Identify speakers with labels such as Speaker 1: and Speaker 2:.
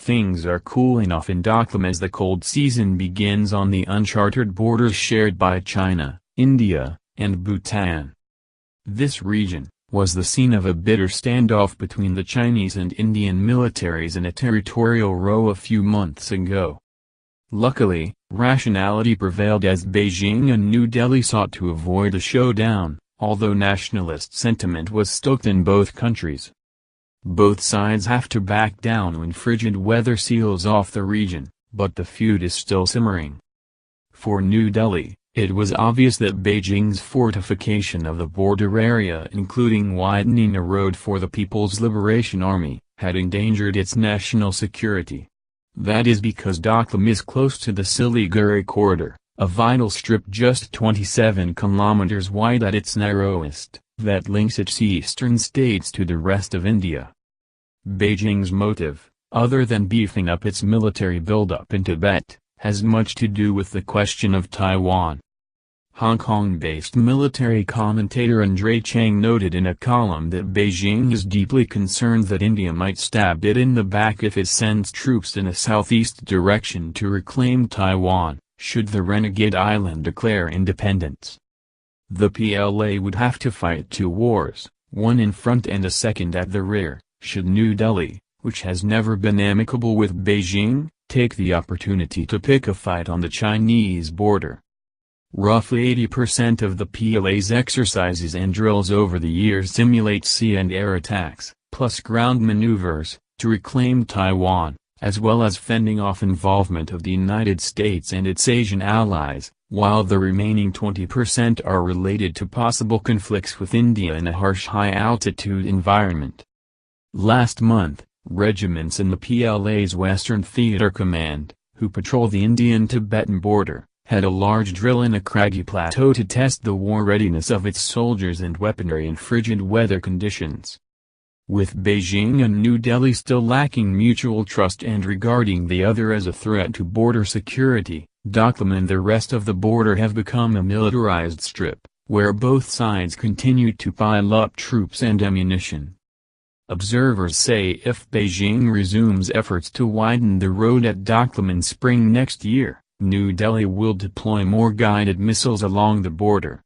Speaker 1: things are cooling off in Doklam as the cold season begins on the uncharted borders shared by China, India, and Bhutan. This region was the scene of a bitter standoff between the Chinese and Indian militaries in a territorial row a few months ago. Luckily, rationality prevailed as Beijing and New Delhi sought to avoid a showdown, although nationalist sentiment was stoked in both countries. Both sides have to back down when frigid weather seals off the region, but the feud is still simmering. For New Delhi, it was obvious that Beijing's fortification of the border area, including widening a road for the People's Liberation Army, had endangered its national security. That is because Doklam is close to the Siliguri corridor, a vital strip just 27 kilometers wide at its narrowest, that links its eastern states to the rest of India. Beijing's motive, other than beefing up its military buildup in Tibet, has much to do with the question of Taiwan. Hong Kong-based military commentator Andre Chang noted in a column that Beijing is deeply concerned that India might stab it in the back if it sends troops in a southeast direction to reclaim Taiwan, should the renegade island declare independence. The PLA would have to fight two wars, one in front and a second at the rear, should New Delhi, which has never been amicable with Beijing, take the opportunity to pick a fight on the Chinese border. Roughly 80% of the PLA's exercises and drills over the years simulate sea and air attacks, plus ground maneuvers, to reclaim Taiwan, as well as fending off involvement of the United States and its Asian allies, while the remaining 20% are related to possible conflicts with India in a harsh high-altitude environment. Last month, regiments in the PLA's Western Theater Command, who patrol the Indian-Tibetan border, had a large drill in a craggy plateau to test the war readiness of its soldiers and weaponry in frigid weather conditions. With Beijing and New Delhi still lacking mutual trust and regarding the other as a threat to border security, Doklam and the rest of the border have become a militarized strip, where both sides continue to pile up troops and ammunition. Observers say if Beijing resumes efforts to widen the road at Doklam in spring next year, New Delhi will deploy more guided missiles along the border.